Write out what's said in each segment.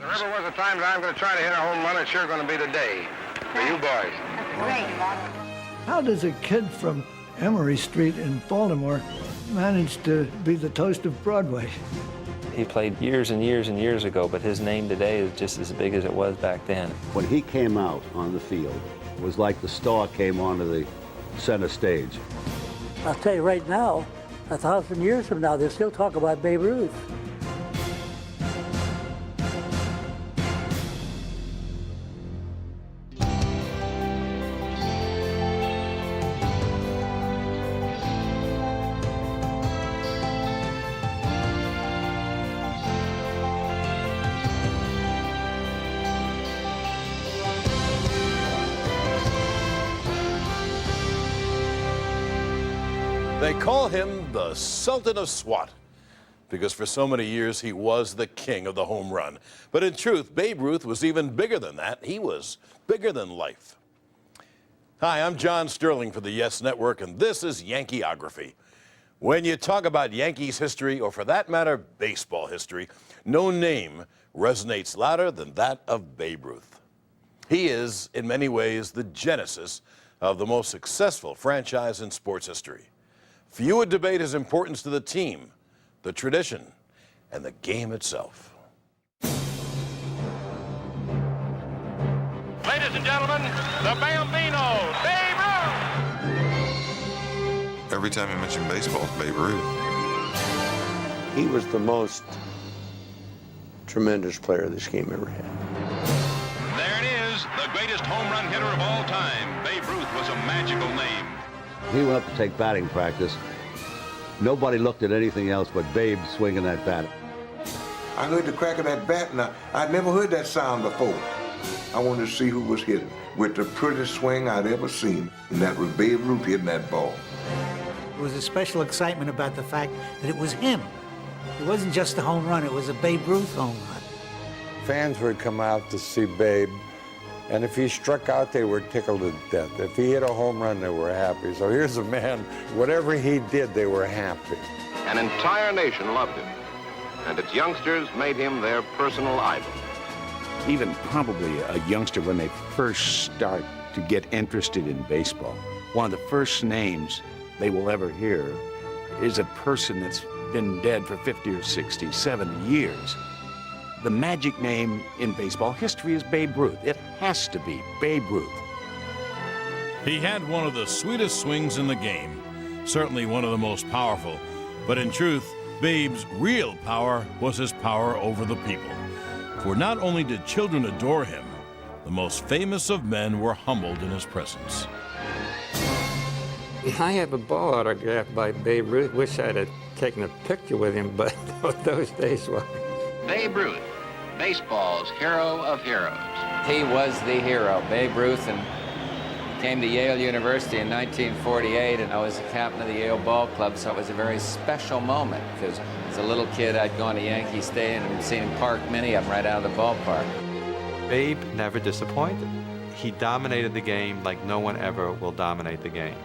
If there ever was a time that I'm going to try to hit a home run, it's sure going to be today. For you boys. Great. How does a kid from Emory Street in Baltimore manage to be the toast of Broadway? He played years and years and years ago, but his name today is just as big as it was back then. When he came out on the field, it was like the star came onto the center stage. I'll tell you right now, 1,000 years from now, they'll still talk about Babe Ruth. They call him the Sultan of Swat because for so many years he was the king of the home run. But in truth, Babe Ruth was even bigger than that. He was bigger than life. Hi, I'm John Sterling for the Yes Network, and this is Yankeeography. When you talk about Yankees history, or for that matter, baseball history, no name resonates louder than that of Babe Ruth. He is, in many ways, the genesis of the most successful franchise in sports history. Few would debate his importance to the team, the tradition, and the game itself. Ladies and gentlemen, the Bambino, Babe Ruth. Every time you mention baseball, it's Babe Ruth. He was the most tremendous player this game ever had. There it is, the greatest home run hitter of all time. Babe Ruth was a magical name. He went up to take batting practice. Nobody looked at anything else but Babe swinging that bat. I heard the crack of that bat, and I'd never heard that sound before. I wanted to see who was hitting with the prettiest swing I'd ever seen, and that was Babe Ruth hitting that ball. There was a special excitement about the fact that it was him. It wasn't just a home run, it was a Babe Ruth home run. Fans would come out to see Babe, and if he struck out, they were tickled to death. If he hit a home run, they were happy. So here's a man, whatever he did, they were happy. An entire nation loved him, and its youngsters made him their personal idol. Even probably a youngster, when they first start to get interested in baseball, one of the first names they will ever hear is a person that's been dead for 50 or 60, 70 years. The magic name in baseball history is Babe Ruth. It has to be Babe Ruth. He had one of the sweetest swings in the game, certainly one of the most powerful. But in truth, Babe's real power was his power over the people. For not only did children adore him, the most famous of men were humbled in his presence. I have a ball autographed by Babe Ruth. Wish I'd have taken a picture with him, but those days were. Babe Ruth, baseball's hero of heroes. He was the hero, Babe Ruth, and came to Yale University in 1948, and I was the captain of the Yale ball club, so it was a very special moment, because as a little kid, I'd gone to Yankee Stadium and seen him park many of them right out of the ballpark. Babe never disappointed. He dominated the game like no one ever will dominate the game.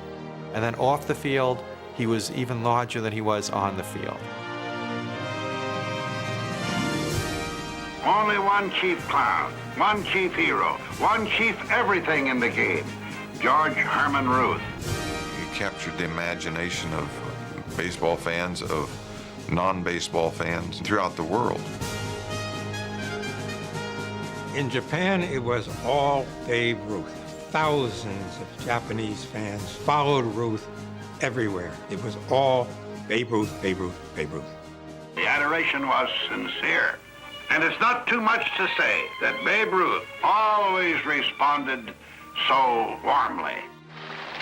And then off the field, he was even larger than he was on the field. Only one chief clown, one chief hero, one chief everything in the game. George Herman Ruth. He captured the imagination of baseball fans, of non-baseball fans throughout the world. In Japan, it was all Babe Ruth. Thousands of Japanese fans followed Ruth everywhere. It was all Babe Ruth, Babe Ruth, Babe Ruth. The adoration was sincere. And it's not too much to say that Babe Ruth always responded so warmly.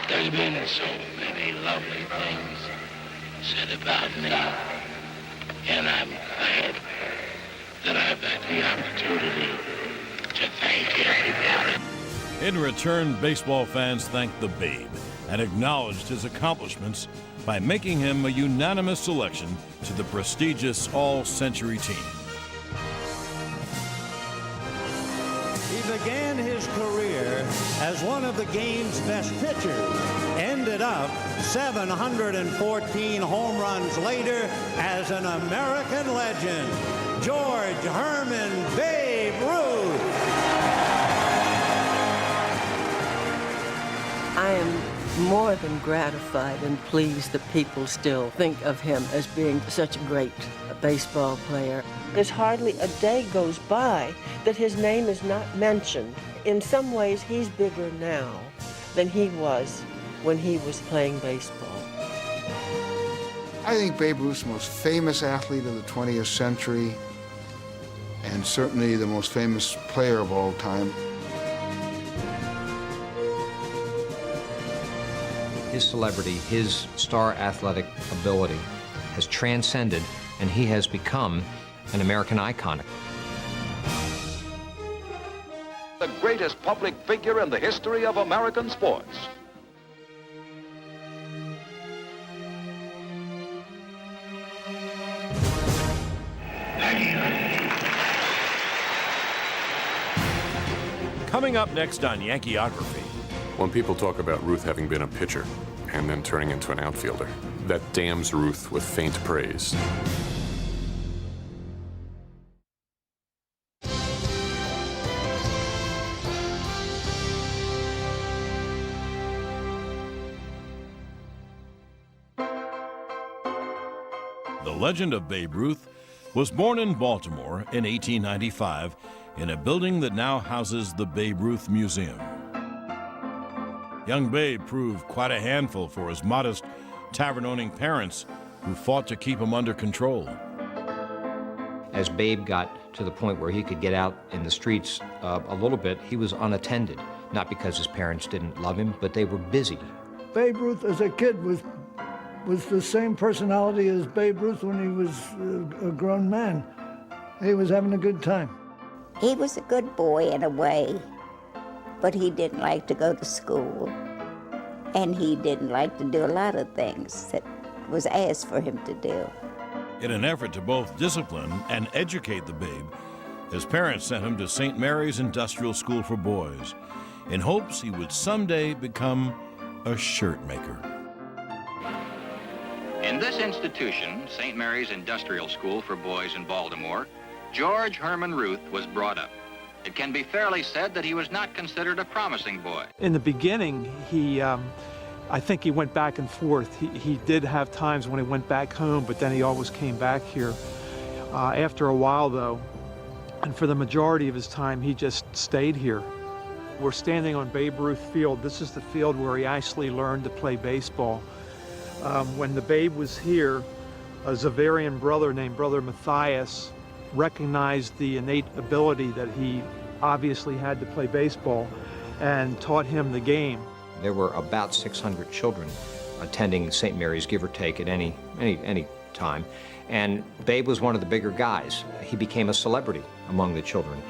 There's been so many lovely things said about me, and I'm glad that I've had the opportunity to thank everybody. In return, baseball fans thanked the Babe and acknowledged his accomplishments by making him a unanimous selection to the prestigious All-Century team. He began his career as one of the game's best pitchers, ended up 714 home runs later as an American legend, George Herman Babe more than gratified and pleased that people still think of him as being such a great baseball player. There's hardly a day goes by that his name is not mentioned. In some ways, he's bigger now than he was when he was playing baseball. I think Babe Ruth's the most famous athlete of the 20th century, and certainly the most famous player of all time. His celebrity, his star athletic ability has transcended, and he has become an American icon. The greatest public figure in the history of American sports. Coming up next on Yankeeography. When people talk about Ruth having been a pitcher and then turning into an outfielder, that damns Ruth with faint praise. The legend of Babe Ruth was born in Baltimore in 1895 in a building that now houses the Babe Ruth Museum. Young Babe proved quite a handful for his modest, tavern-owning parents who fought to keep him under control. As Babe got to the point where he could get out in the streets a little bit, he was unattended. Not because his parents didn't love him, but they were busy. Babe Ruth as a kid was the same personality as Babe Ruth when he was a grown man. He was having a good time. He was a good boy in a way, but he didn't like to go to school, and he didn't like to do a lot of things that was asked for him to do. In an effort to both discipline and educate the Babe, his parents sent him to St. Mary's Industrial School for Boys in hopes he would someday become a shirt maker. In this institution, St. Mary's Industrial School for Boys in Baltimore, George Herman Ruth was brought up. It can be fairly said that he was not considered a promising boy. In the beginning, I think he went back and forth. He did have times when he went back home, but then he always came back here. After a while, though, and for the majority of his time, he just stayed here. We're standing on Babe Ruth Field. This is the field where he actually learned to play baseball. When the Babe was here, a Zavarian brother named Brother Matthias recognized the innate ability that he obviously had to play baseball and taught him the game. There were about 600 children attending St. Mary's, give or take, at any time. And Babe was one of the bigger guys. He became a celebrity among the children.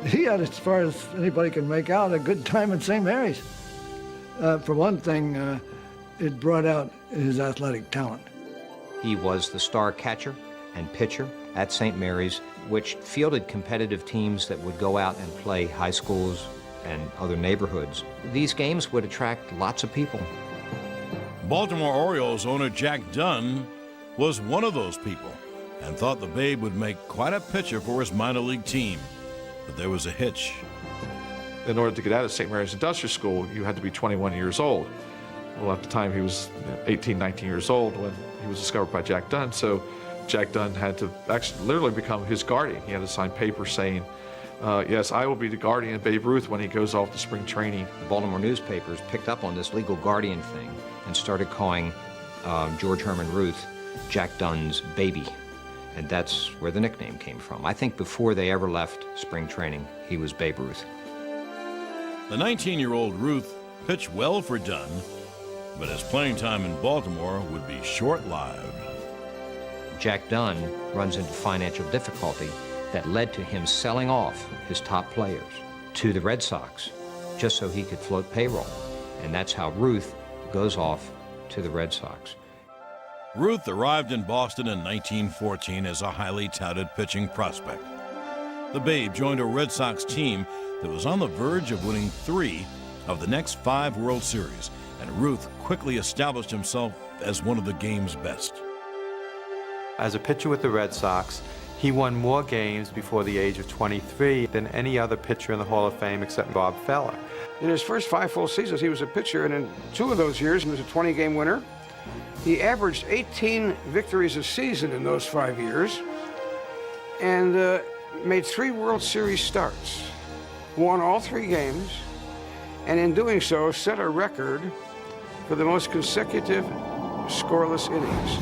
He had, as far as anybody can make out, a good time at St. Mary's. For one thing, it brought out his athletic talent. He was the star catcher and pitcher at St. Mary's, which fielded competitive teams that would go out and play high schools and other neighborhoods. These games would attract lots of people. Baltimore Orioles owner Jack Dunn was one of those people and thought the Babe would make quite a pitcher for his minor league team. But there was a hitch. In order to get out of St. Mary's Industrial School, you had to be 21 years old. Well, at the time he was 18, 19 years old when he was discovered by Jack Dunn, so Jack Dunn had to actually literally become his guardian. He had to sign papers saying, yes, I will be the guardian of Babe Ruth when he goes off to spring training. The Baltimore newspapers picked up on this legal guardian thing and started calling George Herman Ruth Jack Dunn's baby. And that's where the nickname came from. I think before they ever left spring training, he was Babe Ruth. The 19-year-old Ruth pitched well for Dunn, but his playing time in Baltimore would be short-lived. Jack Dunn runs into financial difficulty that led to him selling off his top players to the Red Sox just so he could float payroll. And that's how Ruth goes off to the Red Sox. Ruth arrived in Boston in 1914 as a highly touted pitching prospect. The Babe joined a Red Sox team that was on the verge of winning 3 of the next 5 World Series, and Ruth quickly established himself as one of the game's best. As a pitcher with the Red Sox, He won more games before the age of 23 than any other pitcher in the Hall of Fame except Bob Feller. In his first 5 full seasons, he was a pitcher, and in 2 of those years, he was a 20-game winner. He averaged 18 victories a season in those 5 years, and made 3 World Series starts, won all 3 games, and in doing so, set a record for the most consecutive scoreless innings.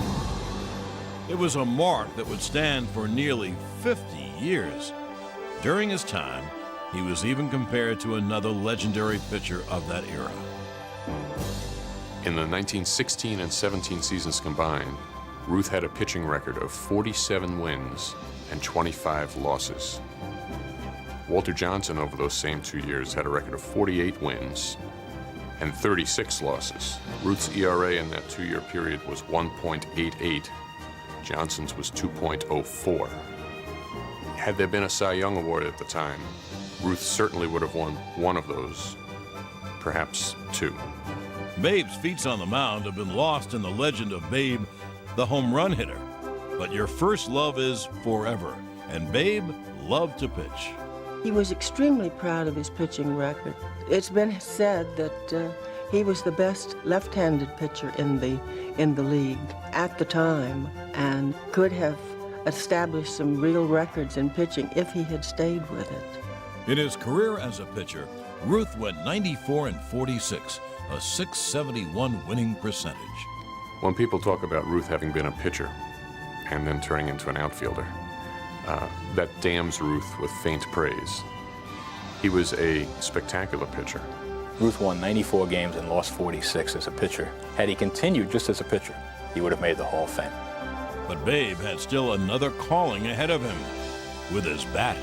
It was a mark that would stand for nearly 50 years. During his time, he was even compared to another legendary pitcher of that era. In the 1916 and 17 seasons combined, Ruth had a pitching record of 47 wins and 25 losses. Walter Johnson over those same 2 years had a record of 48 wins and 36 losses. Ruth's ERA in that 2-year period was 1.88. Johnson's was 2.04. Had there been a Cy Young Award at the time, Ruth certainly would have won one of those, perhaps 2. Babe's feats on the mound have been lost in the legend of Babe, the home run hitter. But your first love is forever, and Babe loved to pitch. He was extremely proud of his pitching record. It's been said that he was the best left-handed pitcher in the league at the time, and could have established some real records in pitching if he had stayed with it. In his career as a pitcher, Ruth went 94-46, a .671 winning percentage. When people talk about Ruth having been a pitcher and then turning into an outfielder, that damns Ruth with faint praise. He was a spectacular pitcher. Ruth won 94 games and lost 46 as a pitcher. Had he continued just as a pitcher, he would have made the Hall of Fame. But Babe had still another calling ahead of him with his bat.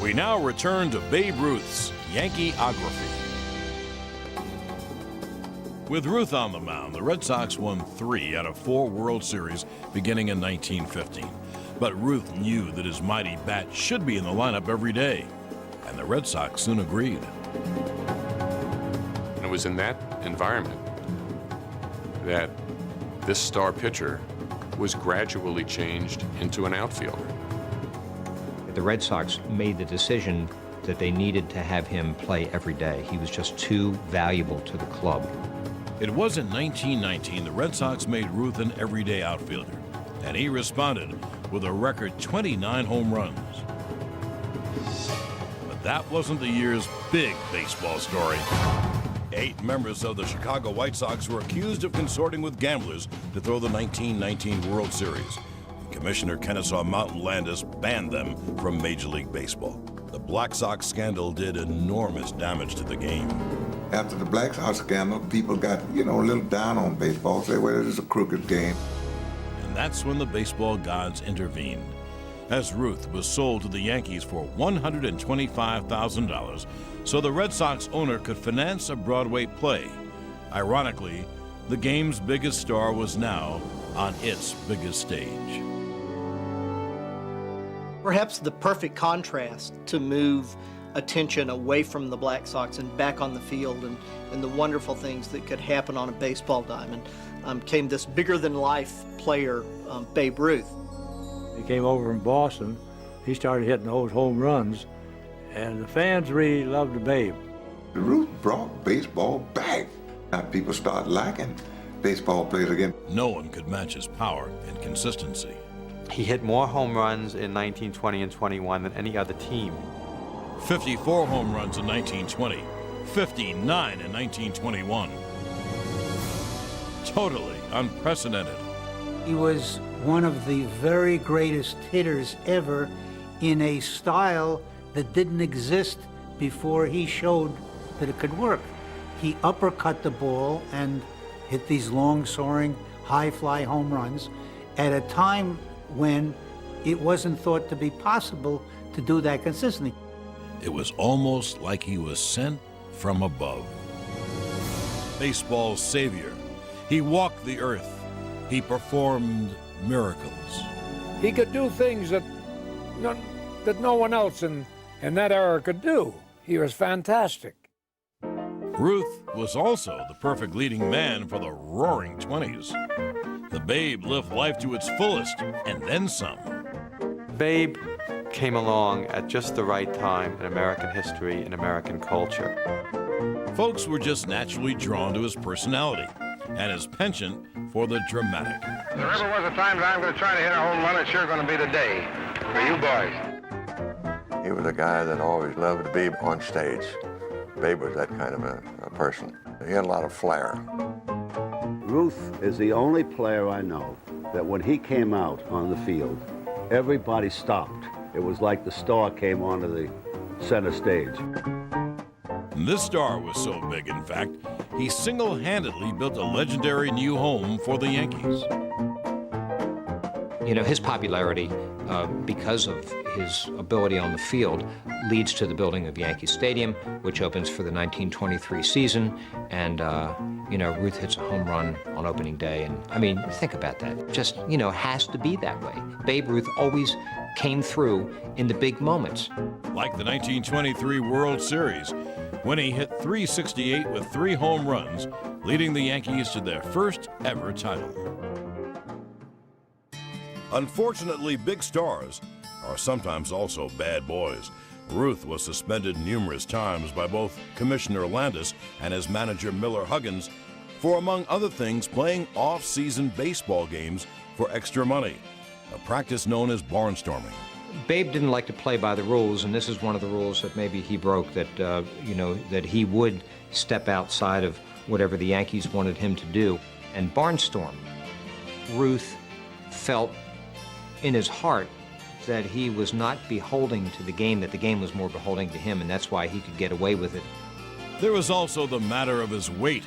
We now return to Babe Ruth's Yankeeography. With Ruth on the mound, the Red Sox won 3 out of 4 World Series beginning in 1915. But Ruth knew that his mighty bat should be in the lineup every day, and the Red Sox soon agreed. And it was in that environment that this star pitcher was gradually changed into an outfielder. The Red Sox made the decision that they needed to have him play every day. He was just too valuable to the club. It was in 1919 the Red Sox made Ruth an everyday outfielder, and he responded with a record 29 home runs. But that wasn't the year's big baseball story. 8 members of the Chicago White Sox were accused of consorting with gamblers to throw the 1919 World Series. Commissioner Kennesaw Mountain Landis banned them from Major League Baseball. The Black Sox scandal did enormous damage to the game. After the Black Sox scandal, people got, a little down on baseball, say, well, it is a crooked game. And that's when the baseball gods intervened, as Ruth was sold to the Yankees for $125,000 so the Red Sox owner could finance a Broadway play. Ironically, the game's biggest star was now on its biggest stage. Perhaps the perfect contrast to move attention away from the Black Sox and back on the field and the wonderful things that could happen on a baseball diamond came this bigger-than-life player, Babe Ruth. He came over from Boston. He started hitting those home runs, and the fans really loved Babe. Ruth brought baseball back. Now people start liking baseball players again. No one could match his power and consistency. He hit more home runs in 1920 and 21 than any other team. 54 home runs in 1920, 59 in 1921. Totally unprecedented. He was one of the very greatest hitters ever in a style that didn't exist before he showed that it could work. He uppercut the ball and hit these long, soaring, high-fly home runs at a time when it wasn't thought to be possible to do that consistently. It was almost like he was sent from above. Baseball's savior. He walked the earth. He performed miracles. He could do things that no one else in that era could do. He was fantastic. Ruth was also the perfect leading man for the Roaring 20s. The Babe lived life to its fullest, and then some. Babe came along at just the right time in American history and American culture. Folks were just naturally drawn to his personality and his penchant for the dramatic. If there ever was a time that I'm going to try to hit a home run, it's sure going to be today for you boys. He was a guy that always loved to be on stage. Babe was that kind of a person. He had a lot of flair. Ruth is the only player I know that when he came out on the field, everybody stopped. It was like the star came onto the center stage. This star was so big, in fact, he single-handedly built a legendary new home for the Yankees. You know, his popularity, because of his ability on the field, leads to the building of Yankee Stadium, which opens for the 1923 season. And, you know, Ruth hits a home run on opening day. And, I mean, think about that. Just, you know, has to be that way. Babe Ruth always came through in the big moments. Like the 1923 World Series, when he hit .368 with 3 home runs, leading the Yankees to their first ever title. Unfortunately, big stars are sometimes also bad boys. Ruth was suspended numerous times by both Commissioner Landis and his manager Miller Huggins for, among other things, playing off-season baseball games for extra money, a practice known as barnstorming. Babe didn't like to play by the rules, and this is one of the rules that maybe he broke, that, you know, that he would step outside of whatever the Yankees wanted him to do and barnstorm. Ruth felt in his heart that he was not beholding to the game, that the game was more beholding to him, and that's why he could get away with it. There was also the matter of his weight.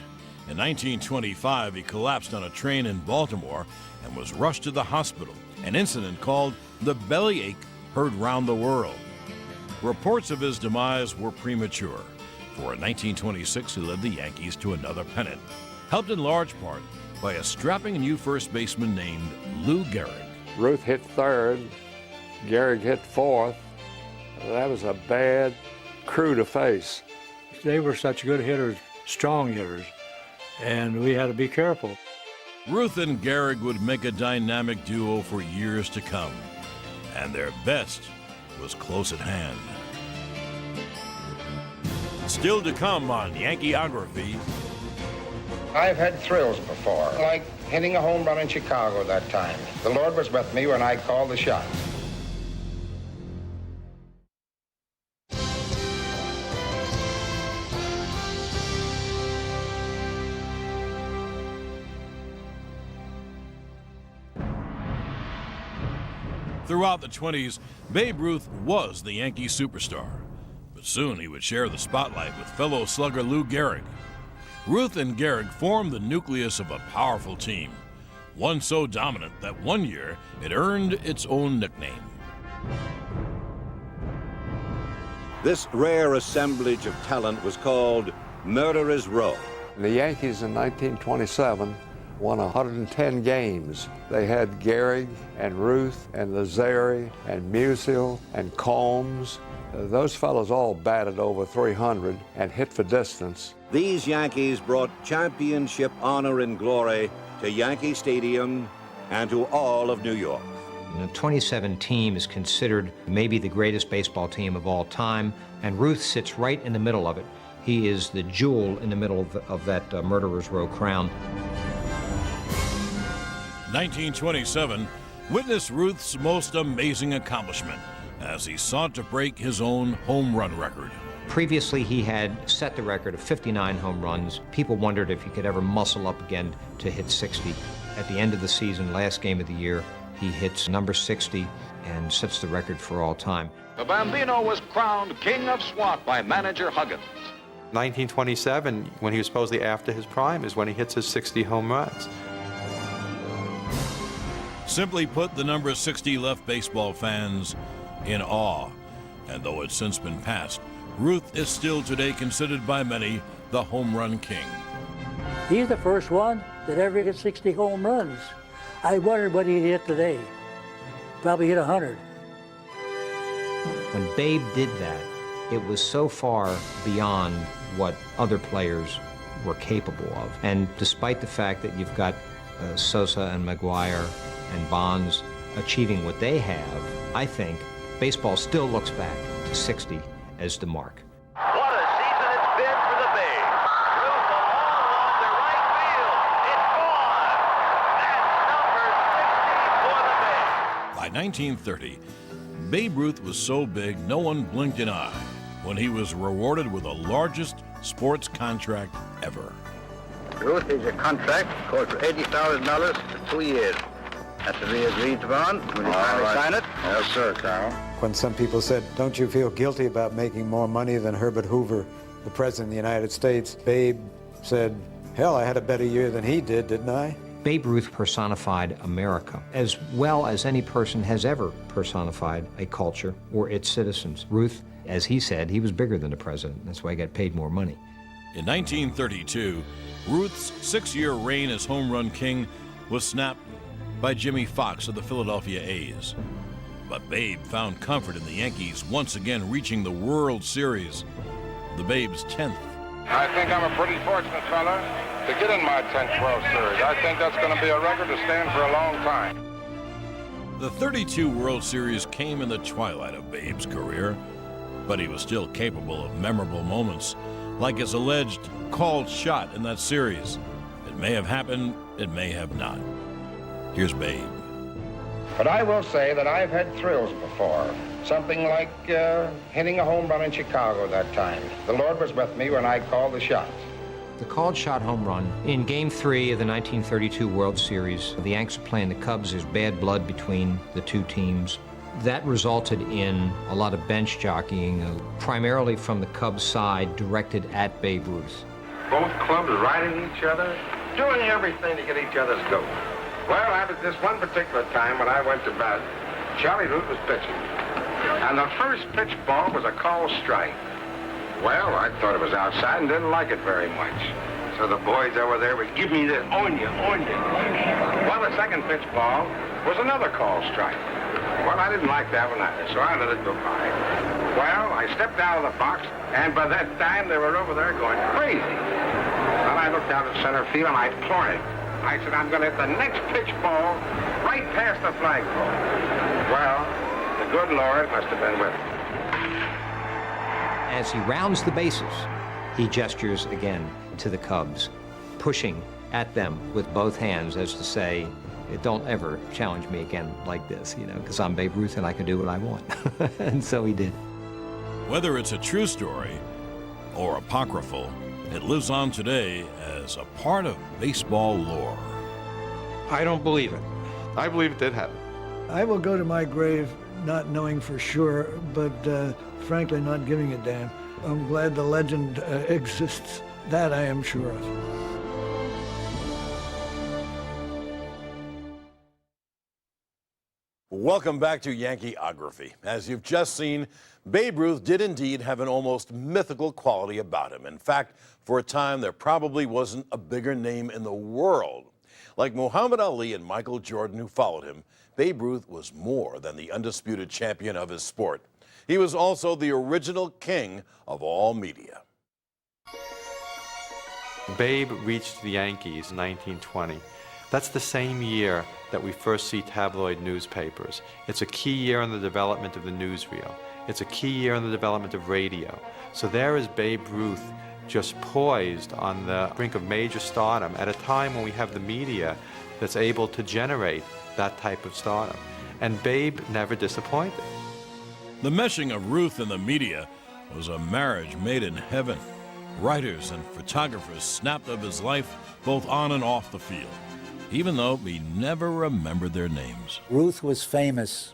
In 1925, he collapsed on a train in Baltimore and was rushed to the hospital, an incident called the bellyache heard round the world. Reports of his demise were premature, for in 1926 he led the Yankees to another pennant, helped in large part by a strapping new first baseman named Lou Gehrig. Ruth hit third, Gehrig hit fourth. That was a bad crew to face. They were such good hitters, strong hitters, and we had to be careful. Ruth and Gehrig would make a dynamic duo for years to come, and their best was close at hand. Still to come on Yankeeography. I've had thrills before, like hitting a home run in Chicago that time. The Lord was with me when I called the shot. Throughout the 20s, Babe Ruth was the Yankee superstar, but soon he would share the spotlight with fellow slugger Lou Gehrig. Ruth and Gehrig formed the nucleus of a powerful team, one so dominant that one year it earned its own nickname. This rare assemblage of talent was called Murderer's Row. The Yankees in 1927 won 110 games. They had Gehrig and Ruth and Lazare and Musial and Combs. Those fellows all batted over 300 and hit for distance. These Yankees brought championship honor and glory to Yankee Stadium and to all of New York. The 27 team is considered maybe the greatest baseball team of all time, and Ruth sits right in the middle of it. He is the jewel in the middle of that Murderer's Row crown. 1927 witnessed Ruth's most amazing accomplishment as he sought to break his own home run record. Previously, he had set the record of 59 home runs. People wondered if he could ever muscle up again to hit 60. At the end of the season, last game of the year, he hits number 60 and sets the record for all time. The Bambino was crowned King of Swat by manager Huggins. 1927, when he was supposedly after his prime, is when he hits his 60 home runs. Simply put, the number 60 left baseball fans in awe. And though it's since been passed, Ruth is still today considered by many the home run king. He's the first one that ever hit 60 home runs. I wondered what he'd hit today. Probably hit 100. When Babe did that, it was so far beyond what other players were capable of. And despite the fact that you've got Sosa and McGuire and Bonds achieving what they have, I think baseball still looks back to '60 as the mark. What a season it's been for the Babe. Ruth a long one to right field. It's gone. That's number 60 for the Babe. By 1930, Babe Ruth was so big no one blinked an eye when he was rewarded with the largest sports contract ever. Ruth is a contract called for $80,000 for 2 years. That's to be agreed upon. Will you finally sign it? Yes, sir, Carl. When some people said, don't you feel guilty about making more money than Herbert Hoover, the President of the United States, Babe said, hell, I had a better year than he did, didn't I? Babe Ruth personified America as well as any person has ever personified a culture or its citizens. Ruth, as he said, he was bigger than the president. That's why he got paid more money. In 1932, Ruth's 6-year reign as home run king was snapped by Jimmy Fox of the Philadelphia A's. But Babe found comfort in the Yankees once again reaching the World Series, the Babe's 10th. I think I'm a pretty fortunate fella to get in my 10th World Series. I think that's going to be a record to stand for a long time. The 32 World Series came in the twilight of Babe's career, but he was still capable of memorable moments, like his alleged called shot in that series. It may have happened, it may have not. Here's Babe. But I will say that I've had thrills before. Something like hitting a home run in Chicago that time. The Lord was with me when I called the shot. The called shot home run in Game 3 of the 1932 World Series. The Yanks are playing the Cubs. There's bad blood between the two teams. That resulted in a lot of bench jockeying, primarily from the Cubs side, directed at Babe Ruth. Both clubs riding each other, doing everything to get each other's goat. Well, at this one particular time when I went to bat, Charlie Ruth was pitching. And the first pitch ball was a called strike. Well, I thought it was outside and didn't like it very much. So the boys over there would give me this, on you. Well, the second pitch ball was another called strike. Well, I didn't like that one either, so I let it go by. Well, I stepped out of the box, and by that time they were over there going crazy. Then I looked out at center field and I pointed. I said, I'm going to hit the next pitch ball right past the flagpole. Well, the good Lord must have been with him. As he rounds the bases, he gestures again to the Cubs, pushing at them with both hands as to say, don't ever challenge me again like this, because I'm Babe Ruth and I can do what I want. And so he did. Whether it's a true story or apocryphal, it lives on today as a part of baseball lore. I don't believe it. I believe it did happen. I will go to my grave not knowing for sure, but frankly not giving a damn. I'm glad the legend exists. That I am sure of. Welcome back to Yankeeography. As you've just seen, Babe Ruth did indeed have an almost mythical quality about him. In fact, for a time, there probably wasn't a bigger name in the world. Like Muhammad Ali and Michael Jordan, who followed him, Babe Ruth was more than the undisputed champion of his sport. He was also the original king of all media. Babe reached the Yankees in 1920. That's the same year that we first see tabloid newspapers. It's a key year in the development of the newsreel. It's a key year in the development of radio. So there is Babe Ruth just poised on the brink of major stardom at a time when we have the media that's able to generate that type of stardom. And Babe never disappointed. The meshing of Ruth and the media was a marriage made in heaven. Writers and photographers snapped of his life both on and off the field, even though he never remembered their names. Ruth was famous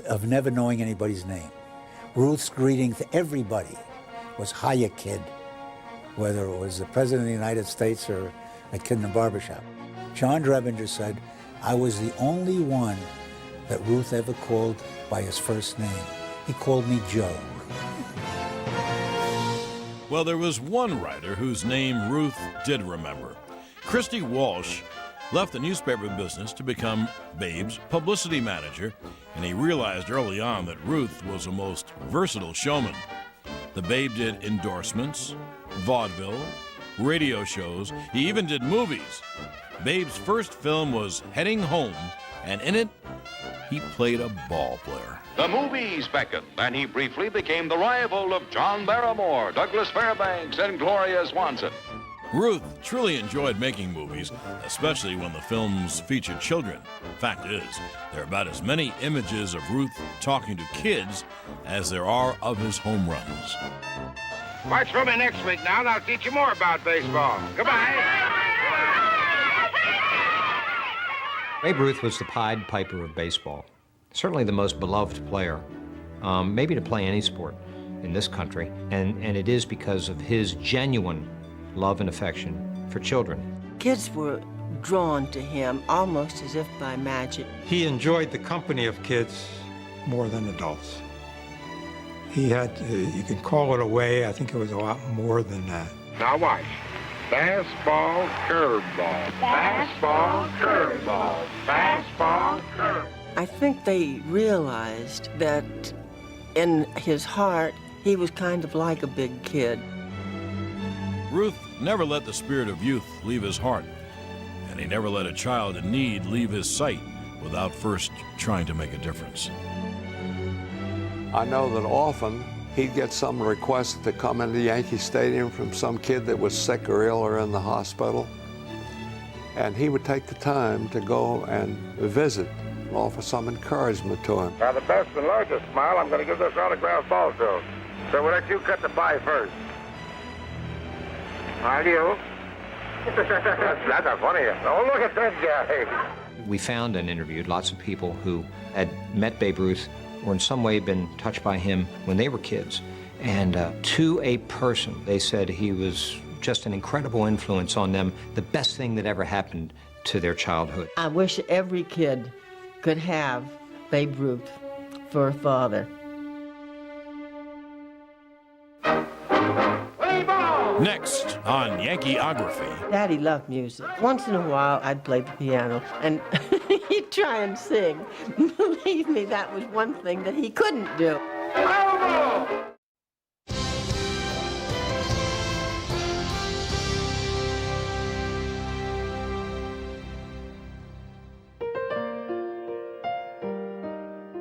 of never knowing anybody's name. Ruth's greeting to everybody was, "Hiya, kid," whether it was the President of the United States or a kid in the barbershop. John Drebinger said, "I was the only one that Ruth ever called by his first name. He called me Joe." Well, there was one writer whose name Ruth did remember. Christy Walsh left the newspaper business to become Babe's publicity manager, and he realized early on that Ruth was a most versatile showman. The Babe did endorsements, vaudeville, radio shows. He even did movies. Babe's first film was Heading Home, and in it, he played a ball player. The movies beckoned, and he briefly became the rival of John Barrymore, Douglas Fairbanks, and Gloria Swanson. Ruth truly enjoyed making movies, especially when the films featured children. Fact is, there are about as many images of Ruth talking to kids as there are of his home runs. Watch for me next week now, and I'll teach you more about baseball. Goodbye. Babe Ruth was the Pied Piper of baseball. Certainly the most beloved player, maybe to play any sport in this country, and it is because of his genuine love and affection for children. Kids were drawn to him almost as if by magic. He enjoyed the company of kids more than adults. He had, you can call it a way, I think it was a lot more than that. Now watch. Fastball, curveball. Fastball, curveball. Fastball, curveball. I think they realized that in his heart, he was kind of like a big kid. Ruth never let the spirit of youth leave his heart, and he never let a child in need leave his sight without first trying to make a difference. I know that often he'd get some request to come into Yankee Stadium from some kid that was sick or ill or in the hospital, and he would take the time to go and visit and offer some encouragement to him. Now, the best and largest smile, I'm going to give this autograph ball to. So we'll let you cut the pie first. Are you? That's a funny. Oh, look at that guy. We found and interviewed lots of people who had met Babe Ruth or in some way been touched by him when they were kids. And to a person, they said he was just an incredible influence on them, the best thing that ever happened to their childhood. I wish every kid could have Babe Ruth for a father. Next on Yankeeography. Daddy loved music. Once in a while, I'd play the piano, and he'd try and sing. Believe me, that was one thing that he couldn't do.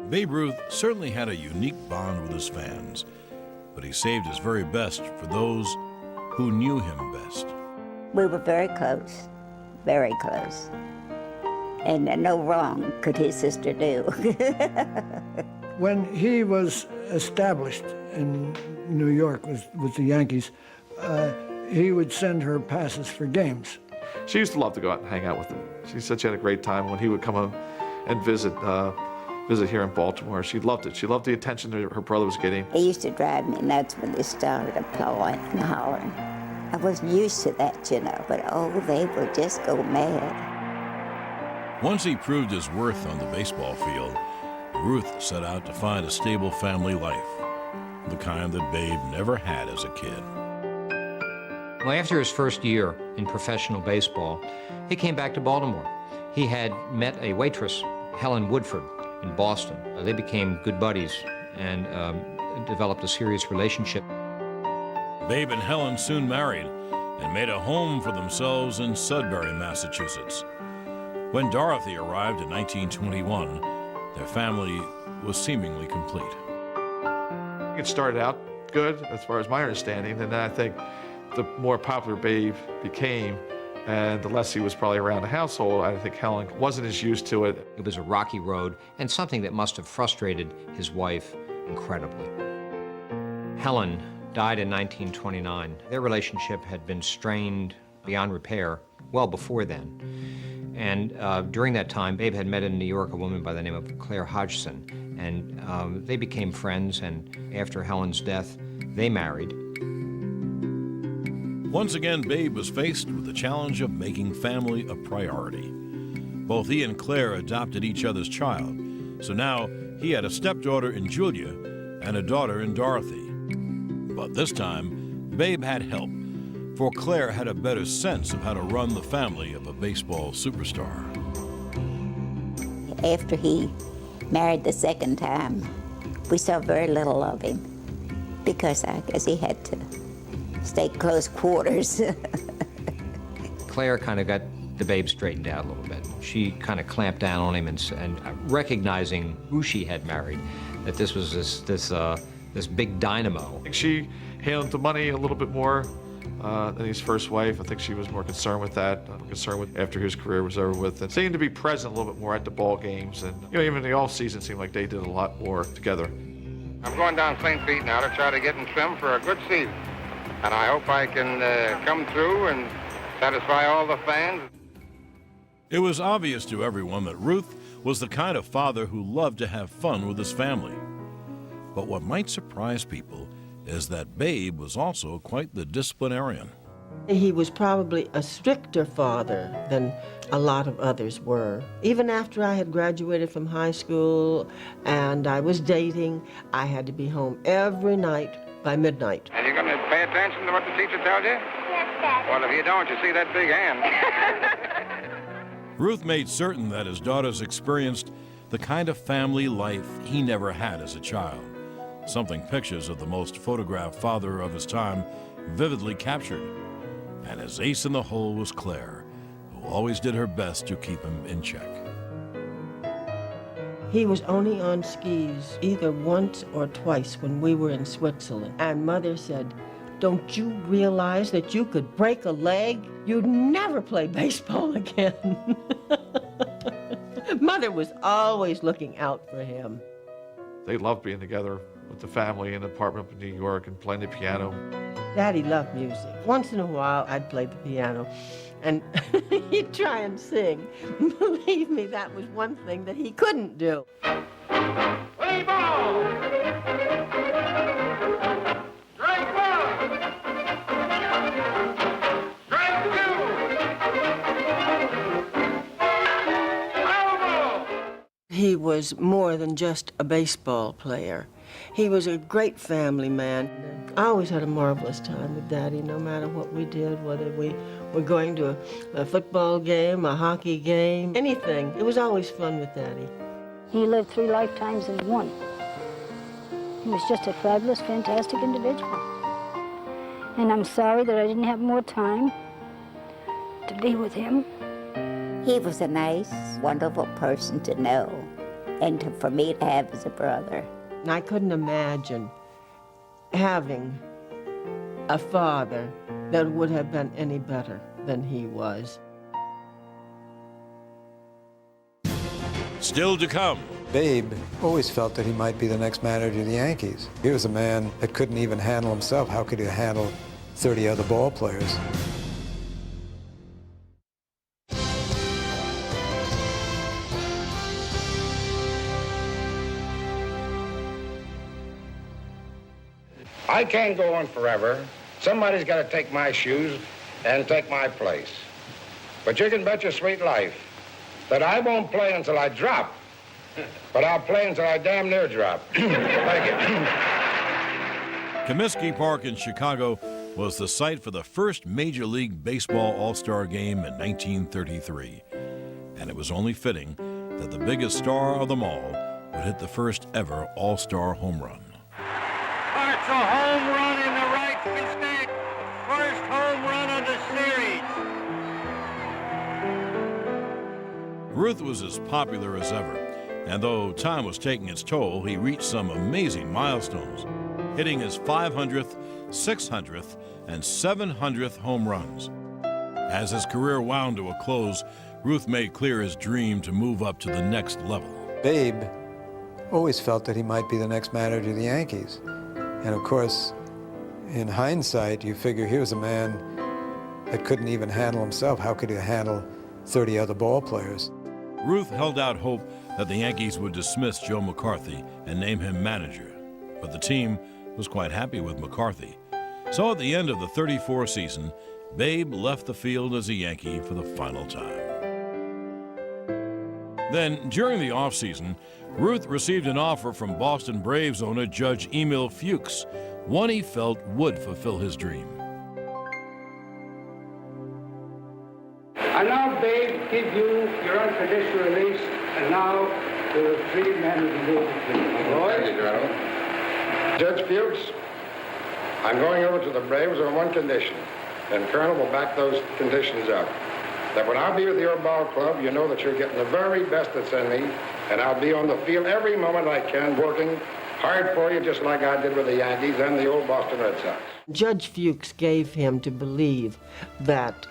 Babe Ruth certainly had a unique bond with his fans, but he saved his very best for those who knew him best. We were very close, very close. And no wrong could his sister do. When he was established in New York with the Yankees, he would send her passes for games. She used to love to go out and hang out with him. She said she had a great time when he would come home and visit here in Baltimore. She loved it. She loved the attention that her brother was getting. It used to drive me nuts when they started applauding and hollering. I wasn't used to that, you know, but oh, they would just go mad. Once he proved his worth on the baseball field, Ruth set out to find a stable family life, the kind that Babe never had as a kid. Well, after his first year in professional baseball, he came back to Baltimore. He had met a waitress, Helen Woodford, in Boston. They became good buddies and developed a serious relationship. Babe and Helen soon married and made a home for themselves in Sudbury, Massachusetts. When Dorothy arrived in 1921, their family was seemingly complete. It started out good, as far as my understanding, and then I think the more popular Babe became, and the less he was probably around the household, I think Helen wasn't as used to it. It was a rocky road and something that must have frustrated his wife incredibly. Helen died in 1929. Their relationship had been strained beyond repair well before then. And during that time, Babe had met in New York a woman by the name of Claire Hodgson, and they became friends, and after Helen's death, they married. Once again, Babe was faced with the challenge of making family a priority. Both he and Claire adopted each other's child, so now he had a stepdaughter in Julia and a daughter in Dorothy. But this time, Babe had help, for Claire had a better sense of how to run the family of a baseball superstar. After he married the second time, we saw very little of him because I guess he had to stay close quarters. Claire kind of got the Babe straightened out a little bit. She kind of clamped down on him and recognizing who she had married, that this was this big dynamo. I think she handled the money a little bit more than his first wife. I think she was more concerned with that, concerned with after his career was over with, and seemed to be present a little bit more at the ball games. And even in the off season, it seemed like they did a lot more together. I'm going down St. Pete now to try to get in trim for a good season. And I hope I can come through and satisfy all the fans. It was obvious to everyone that Ruth was the kind of father who loved to have fun with his family. But what might surprise people is that Babe was also quite the disciplinarian. He was probably a stricter father than a lot of others were. Even after I had graduated from high school and I was dating, I had to be home every night by midnight. And you're going to pay attention to what the teacher tells you? Yes, Dad. Well, if you don't, you see that big hand. Ruth made certain that his daughters experienced the kind of family life he never had as a child, something pictures of the most photographed father of his time vividly captured. And his ace in the hole was Claire, who always did her best to keep him in check. He was only on skis either once or twice when we were in Switzerland. And Mother said, "Don't you realize that you could break a leg? You'd never play baseball again." Mother was always looking out for him. They loved being together with the family in an apartment in New York and playing the piano. Daddy loved music. Once in a while, I'd play the piano, and he'd try and sing. Believe me, that was one thing that he couldn't do. Play ball! Strike one! Strike two! Foul ball! He was more than just a baseball player. He was a great family man. I always had a marvelous time with Daddy, no matter what we did, whether we were going to a football game, a hockey game, anything. It was always fun with Daddy. He lived 3 lifetimes in one. He was just a fabulous, fantastic individual. And I'm sorry that I didn't have more time to be with him. He was a nice, wonderful person to know and for me to have as a brother. And I couldn't imagine having a father that would have been any better than he was. Still to come. Babe always felt that he might be the next manager of the Yankees. He was a man that couldn't even handle himself. How could he handle 30 other ball players? I can't go on forever. Somebody's got to take my shoes and take my place. But you can bet your sweet life that I won't play until I drop, but I'll play until I damn near drop. Thank you. Comiskey Park in Chicago was the site for the first Major League Baseball All-Star game in 1933. And it was only fitting that the biggest star of them all would hit the first ever All-Star home run. It's a home run in the right stick. First home run of the series. Ruth was as popular as ever, and though time was taking its toll, he reached some amazing milestones, hitting his 500th, 600th, and 700th home runs. As his career wound to a close, Ruth made clear his dream to move up to the next level. Babe always felt that he might be the next manager of the Yankees. And of course, in hindsight, you figure he was a man that couldn't even handle himself. How could he handle 30 other ball players? Ruth held out hope that the Yankees would dismiss Joe McCarthy and name him manager, but the team was quite happy with McCarthy. So at the end of the 34 season, Babe left the field as a Yankee for the final time. Then, during the offseason, Ruth received an offer from Boston Braves owner Judge Emil Fuchs, one he felt would fulfill his dream. I now, Babe, give you your unconditional release, and now the 3 men will be moved to Thank you, General. Judge Fuchs, I'm going over to the Braves on one condition, and Colonel will back those conditions up. that when I'll be with your ball club, you know that you're getting the very best that's in me, and I'll be on the field every moment I can, working hard for you, just like I did with the Yankees and the old Boston Red Sox. Judge Fuchs gave him to believe that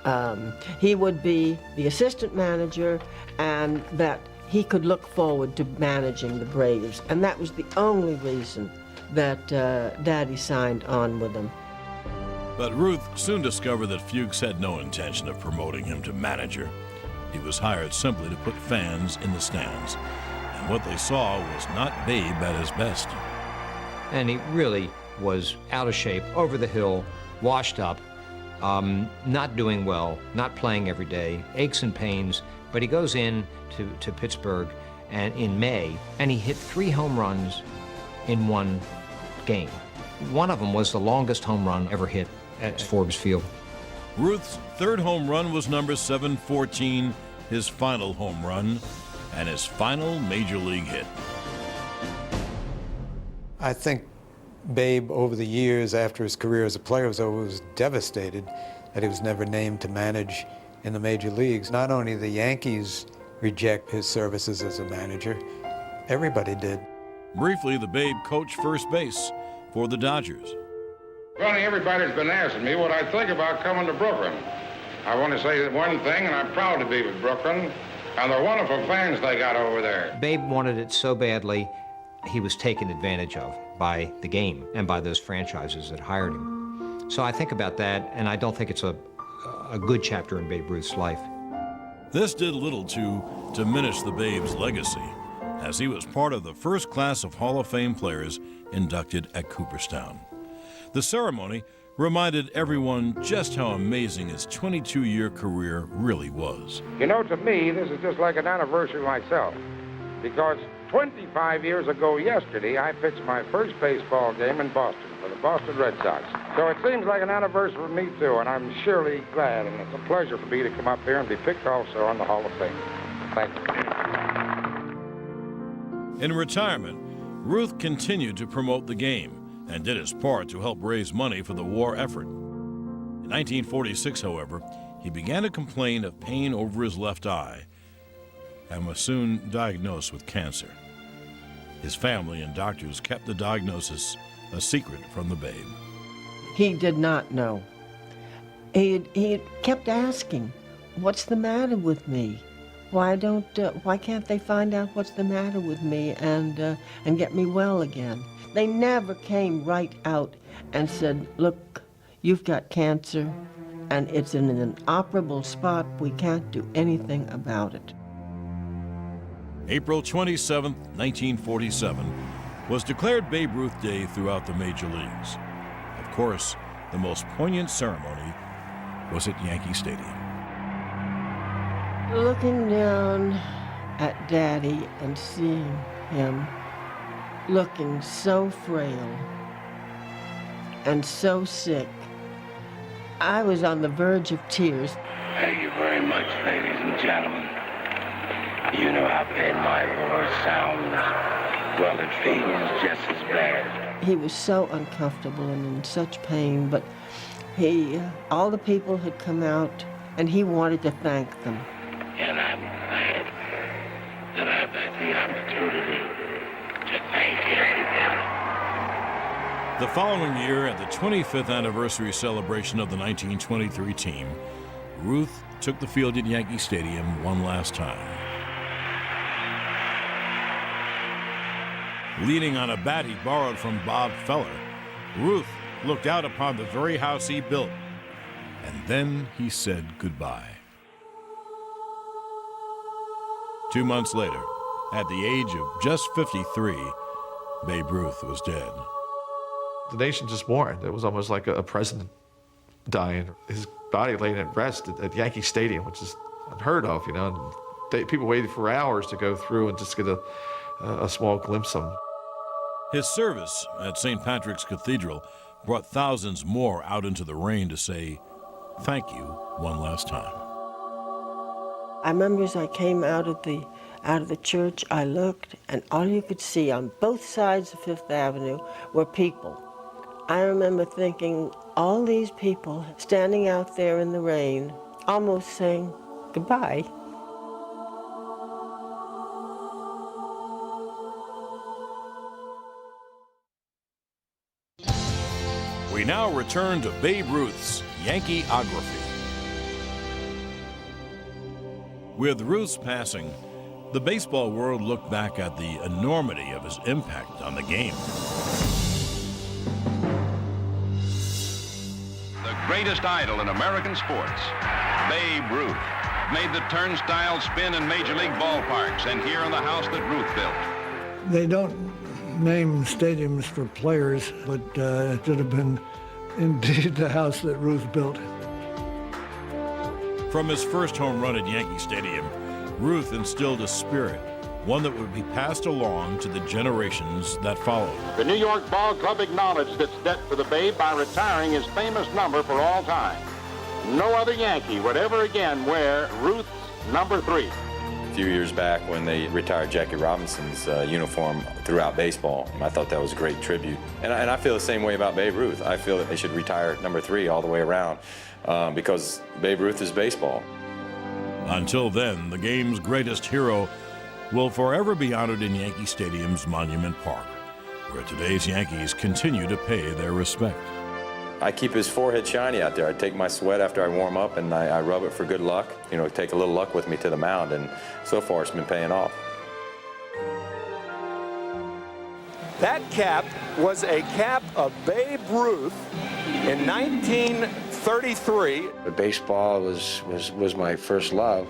he would be the assistant manager and that he could look forward to managing the Braves. And that was the only reason that Daddy signed on with him. But Ruth soon discovered that Fuchs had no intention of promoting him to manager. He was hired simply to put fans in the stands. And what they saw was not Babe at his best. And he really was out of shape, over the hill, washed up, not doing well, not playing every day, aches and pains. But he goes in to Pittsburgh and in May, and he hit 3 home runs in one game. One of them was the longest home run ever hit at Forbes Field. Ruth's third home run was number 714, his final home run, and his final major league hit. I think Babe, over the years after his career as a player was over, was devastated that he was never named to manage in the major leagues. Not only the Yankees reject his services as a manager, everybody did. Briefly, the Babe coached first base for the Dodgers. Funny, everybody's been asking me what I think about coming to Brooklyn. I want to say one thing, and I'm proud to be with Brooklyn, and the wonderful fans they got over there. Babe wanted it so badly, he was taken advantage of by the game and by those franchises that hired him. So I think about that, and I don't think it's a good chapter in Babe Ruth's life. This did little to diminish the Babe's legacy, as he was part of the first class of Hall of Fame players inducted at Cooperstown. The ceremony reminded everyone just how amazing his 22-year career really was. You know, to me, this is just like an anniversary myself, because 25 years ago yesterday, I pitched my first baseball game in Boston for the Boston Red Sox. So it seems like an anniversary for me, too, and I'm surely glad, and it's a pleasure for me to come up here and be picked also on the Hall of Fame. Thank you. In retirement, Ruth continued to promote the game and did his part to help raise money for the war effort. In 1946, however, he began to complain of pain over his left eye and was soon diagnosed with cancer. His family and doctors kept the diagnosis a secret from the Babe. He did not know. He kept asking, "What's the matter with me? Why can't they find out what's the matter with me and get me well again?" They never came right out and said, "Look, you've got cancer, and it's in an inoperable spot. We can't do anything about it." April 27, 1947, was declared Babe Ruth Day throughout the major leagues. Of course, the most poignant ceremony was at Yankee Stadium. Looking down at Daddy and seeing him looking so frail and so sick, I was on the verge of tears. Thank you very much, ladies and gentlemen. You know how bad my voice sounds. Well, it feels just as bad. He was so uncomfortable and in such pain, but all the people had come out, and he wanted to thank them. And I'm glad that I've had the opportunity to thank everybody. The following year, at the 25th anniversary celebration of the 1923 team, Ruth took the field at Yankee Stadium one last time. Leaning on a bat he borrowed from Bob Feller, Ruth looked out upon the very house he built, and then he said goodbye. 2 months later, at the age of just 53, Babe Ruth was dead. The nation just mourned. It was almost like a president dying. His body laying at rest at Yankee Stadium, which is unheard of, you know. And people waited for hours to go through and just get a small glimpse of him. His service at St. Patrick's Cathedral brought thousands more out into the rain to say thank you one last time. I remember as I came out of the church, I looked, and all you could see on both sides of Fifth Avenue were people. I remember thinking, all these people standing out there in the rain, almost saying, Goodbye. We now return to Babe Ruth's Yankeeography. With Ruth's passing, the baseball world looked back at the enormity of his impact on the game. The greatest idol in American sports, Babe Ruth, made the turnstile spin in Major League ballparks and here in the house that Ruth built. They don't name stadiums for players, but it should have been indeed the house that Ruth built. From his first home run at Yankee Stadium, Ruth instilled a spirit, one that would be passed along to the generations that followed. The New York Ball Club acknowledged its debt to the Babe by retiring his famous number for all time. No other Yankee would ever again wear Ruth's number 3. A few years back when they retired Jackie Robinson's uniform throughout baseball, I thought that was a great tribute. And I feel the same way about Babe Ruth. I feel that they should retire number 3 all the way around because Babe Ruth is baseball. Until then, the game's greatest hero will forever be honored in Yankee Stadium's Monument Park, where today's Yankees continue to pay their respect. I keep his forehead shiny out there. I take my sweat after I warm up and I rub it for good luck. You know, take a little luck with me to the mound, and so far it's been paying off. That cap was a cap of Babe Ruth in 1933. Baseball was my first love.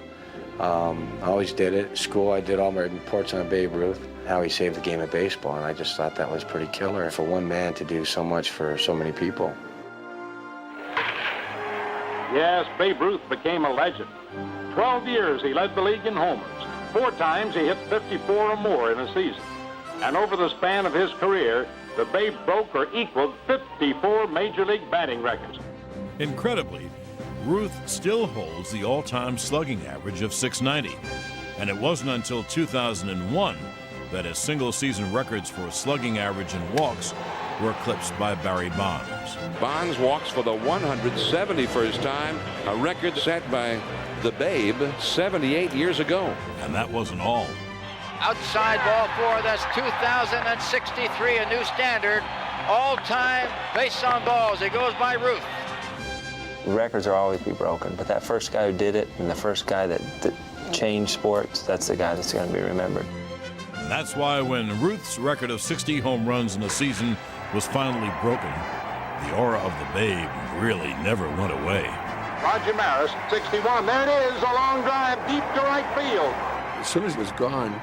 I always did it. At school, I did all my reports on Babe Ruth, how he saved the game of baseball, and I just thought that was pretty killer for one man to do so much for so many people. Yes, Babe Ruth became a legend. 12 years he led the league in homers. 4 times he hit 54 or more in a season. And over the span of his career, the Babe broke or equaled 54 Major League batting records. Incredibly, Ruth still holds the all-time slugging average of .690. And it wasn't until 2001 that his single-season records for slugging average and walks were eclipsed by Barry Bonds. Bonds walks for the 171st time, a record set by the Babe 78 years ago. And that wasn't all. Outside ball 4, that's 2,063, a new standard. All-time base on balls. It goes by Ruth. Records will always be broken, but that first guy who did it and the first guy that changed sports, that's the guy that's going to be remembered. And that's why when Ruth's record of 60 home runs in a season was finally broken, the aura of the Babe really never went away. Roger Maris, 61. There it is, a long drive deep to right field. As soon as it was gone,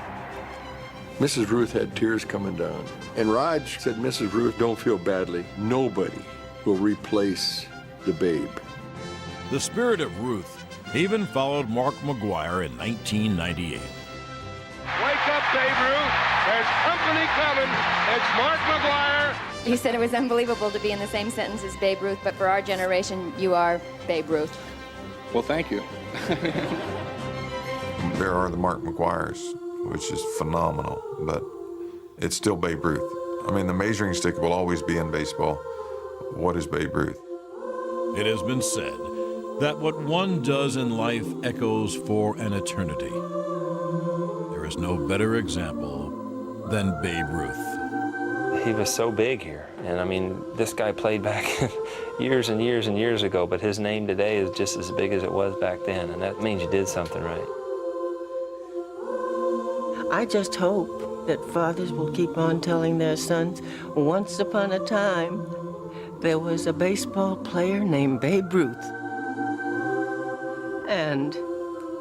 Mrs. Ruth had tears coming down. And Raj said, Mrs. Ruth, don't feel badly. Nobody will replace the Babe. The spirit of Ruth even followed Mark McGwire in 1998. Wake up, Babe Ruth. There's company coming. It's Mark McGwire. You said it was unbelievable to be in the same sentence as Babe Ruth, but for our generation, you are Babe Ruth. Well, thank you. There are the Mark McGwires, which is phenomenal, but it's still Babe Ruth. I mean, the measuring stick will always be in baseball. What is Babe Ruth? It has been said that what one does in life echoes for an eternity. There is no better example than Babe Ruth. He was so big here, and I mean, this guy played back years and years and years ago, but his name today is just as big as it was back then, and that means you did something right. I just hope that fathers will keep on telling their sons, once upon a time, there was a baseball player named Babe Ruth. And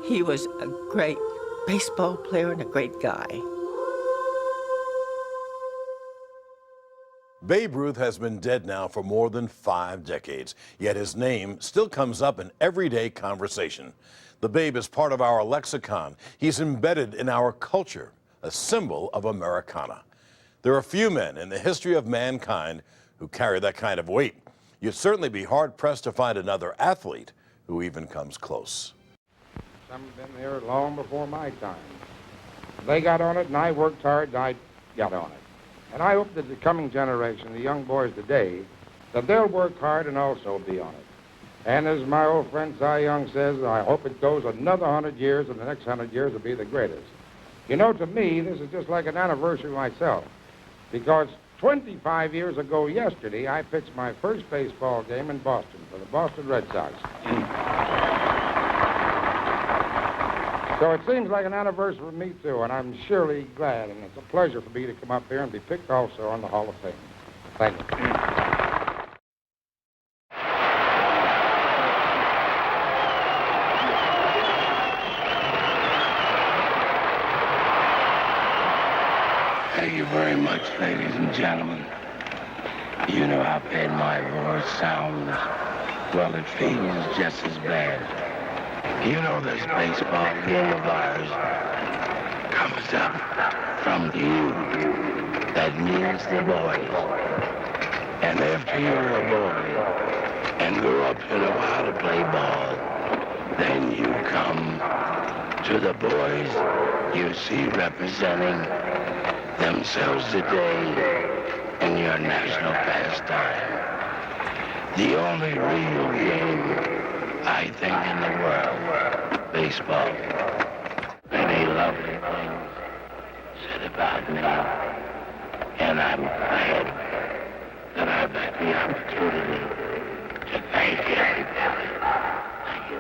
he was a great baseball player and a great guy. Babe Ruth has been dead now for more than 5 decades, yet his name still comes up in everyday conversation. The Babe is part of our lexicon. He's embedded in our culture, a symbol of Americana. There are few men in the history of mankind who carry that kind of weight. You'd certainly be hard-pressed to find another athlete who even comes close. Some have been there long before my time. They got on it, and I worked hard, and I got on it. And I hope that the coming generation, the young boys today, that they'll work hard and also be on it. And as my old friend Cy Young says, I hope it goes another 100 years, and the next 100 years will be the greatest. You know, to me, this is just like an anniversary myself, because 25 years ago yesterday, I pitched my first baseball game in Boston for the Boston Red Sox. So it seems like an anniversary for me, too, and I'm surely glad, and it's a pleasure for me to come up here and be picked also on the Hall of Fame. Thank you. Thank you very much, ladies and gentlemen. You know how bad my voice sounds. Well, it feels just as bad. You know this baseball game of ours comes up from you. That means the boys. And after you're a boy and grow up to know how to play ball, then you come to the boys you see representing themselves today in your national pastime. The only real game, I think, in the world, baseball. Many lovely things said about me, and I'm glad that I've had the opportunity to thank everybody. Thank you.